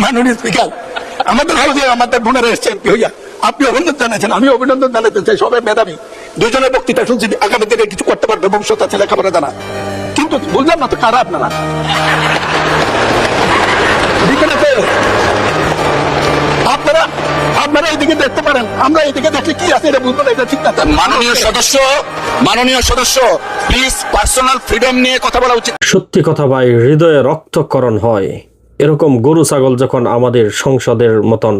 মাননীয় স্পিকার, আমাদের হাউসে আমাদের বোনেরা এসছেন কি হইয়া, আপনি অভিনন্দন জানাচ্ছেন, আমি অভিনন্দন জানাতে চাই। সবাই মেধাবী, দুজনের বক্তৃতা শুনছি, আগামী দিনে কিছু করতে পারবে, ভবিষ্যৎ আছে, লেখাপড়া জানা। কিন্তু বুঝলাম না তো কারা আপনারা। আপনারা আপনারা এইদিকে দেখতে পারেন, আমরা এইদিকে দেখলে কি আছে এটা বুঝবো না, এটা ঠিক না। মাননীয় সদস্য প্লিজ পার্সোনাল ফ্রিডম নিয়ে কথা বলা উচিত। সত্যি কথা ভাই, হৃদয়ে রক্তক্ষরণ হয় এরকম গরু ছাগল যখন আমাদের সংসদের মতন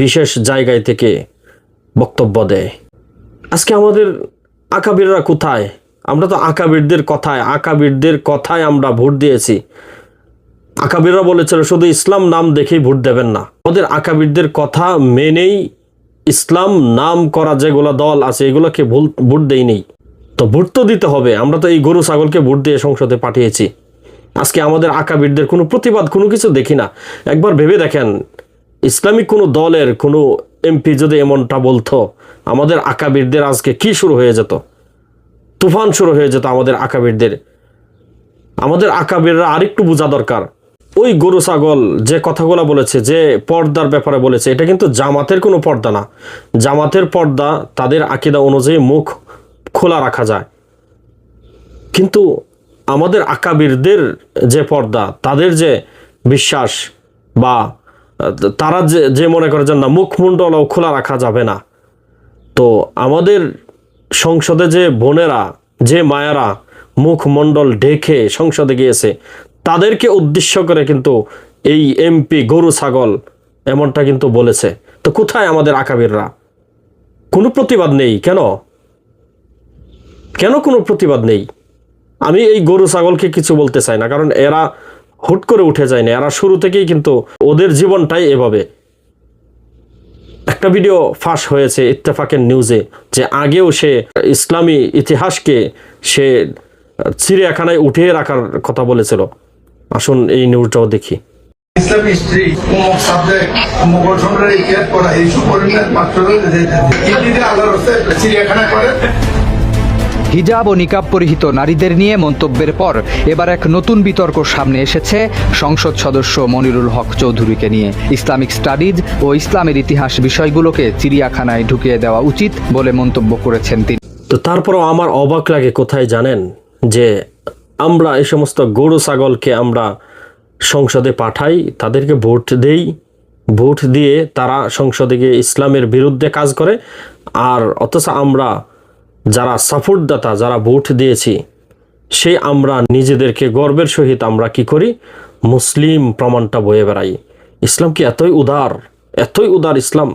বিশেষ জায়গায় থেকে বক্তব্য দেয়। আজকে আমাদের আকাবিররা কোথায়? আমরা তো আকাবিরদের কথায় আমরা ভোট দিয়েছি। আকাবিররা বলেছিল শুধু ইসলাম নাম দেখেই ভোট দেবেন না। আমাদের আকাবিরদের কথা মেনেই ইসলাম নাম করা যেগুলো দল আছে এগুলোকে ভোট দেয়নি। তো ভোট তো দিতে হবে। আমরা তো এই গরু ছাগলকে ভোট দিয়ে সংসদে পাঠিয়েছি। আজকে আমাদের আকাবিরদের কোনো প্রতিবাদ, কোনো কিছু দেখি না। একবার ভেবে দেখেন, ইসলামিক কোনো দলের কোনো এমপি যদি এমনটা বলতো, আমাদের আকাবিরদের আজকে কি শুরু হয়ে যেত? তুফান শুরু হয়ে যেত আমাদের আকাবিরদের। আমাদের আকাবিররা আরেকটু বোঝা দরকার। ওই গরু ছাগল যে কথাগুলো বলেছে, যে পর্দার ব্যাপারে বলেছে, এটা কিন্তু জামাতের কোনো পর্দা না। জামাতের পর্দা তাদের আকীদা অনুযায়ী মুখ খোলা রাখা যায়, কিন্তু আমাদের আকাবিরদের যে পর্দা, তাদের যে বিশ্বাস, বা তারা যে মনে করে যে না, মুখমণ্ডলও খোলা রাখা যাবে না। তো আমাদের সংসদে যে বোনেরা, যে মায়েরা মুখমণ্ডল ঢেকে সংসদে গিয়েছে, তাদেরকে উদ্দেশ্য করে কিন্তু এই এমপি গরু ছাগল এমনটা কিন্তু বলেছে। তো কোথায় আমাদের আকাবিররা? কোনো প্রতিবাদ নেই কেন? কোনো প্রতিবাদ নেই? আমি এই গরু ছাগলকে কিছু বলতে চাই না, কারণ এরা হুট করে উঠে যায় না। এরা শুরু থেকেই কিন্তু ওদের জীবনটাই এভাবে। একটা ভিডিও ফাঁস হয়েছে ইত্তেফাকের নিউজে, যে আগেও সে ইসলামী ইতিহাসকে সে চিড়িয়াখানায় উঠিয়ে রাখার কথা বলেছিল। আসুন এই নিউজটাও দেখি। ইসলাম হিস্ট্রি, অমুক সাবজেক্ট, অমুক গঠনের ইতিহাস পড়া, এইসব পড়লে মাত্র আল্লাহর রাস্তায় চিড়িয়াখানা করে। হিজাব ও নিকাব পরিহিত নারীদের নিয়ে মন্তব্যের পর এবার এক নতুন বিতর্ক সামনে এসেছে সংসদ সদস্য মনিরুল হক চৌধুরীকে নিয়ে। ইসলামিক স্টাডিজ ও ইসলামের ইতিহাস বিষয়গুলোকে চিড়িয়াখানায় ঢুকিয়ে দেওয়া উচিত বলে মন্তব্য করেছেন তিনি। তো তারপরও আমার অবাক লাগে কোথায় জানেন, যে আমরা এই সমস্ত গরু ছাগলকে আমরা সংসদে পাঠাই, তাদেরকে ভোট দেই, ভোট দিয়ে তারা সংসদে গিয়ে ইসলামের বিরুদ্ধে কাজ করে, আর অথচ আমরা যারা সাপোর্টদাতা, যারা ভোট দিয়েছি, সে আমরা নিজেদেরকে গর্বের সহিত আমরা কি করি, মুসলিম প্রমাণটা বয়ে বেড়াই। ইসলাম কি এতই উদার ইসলাম?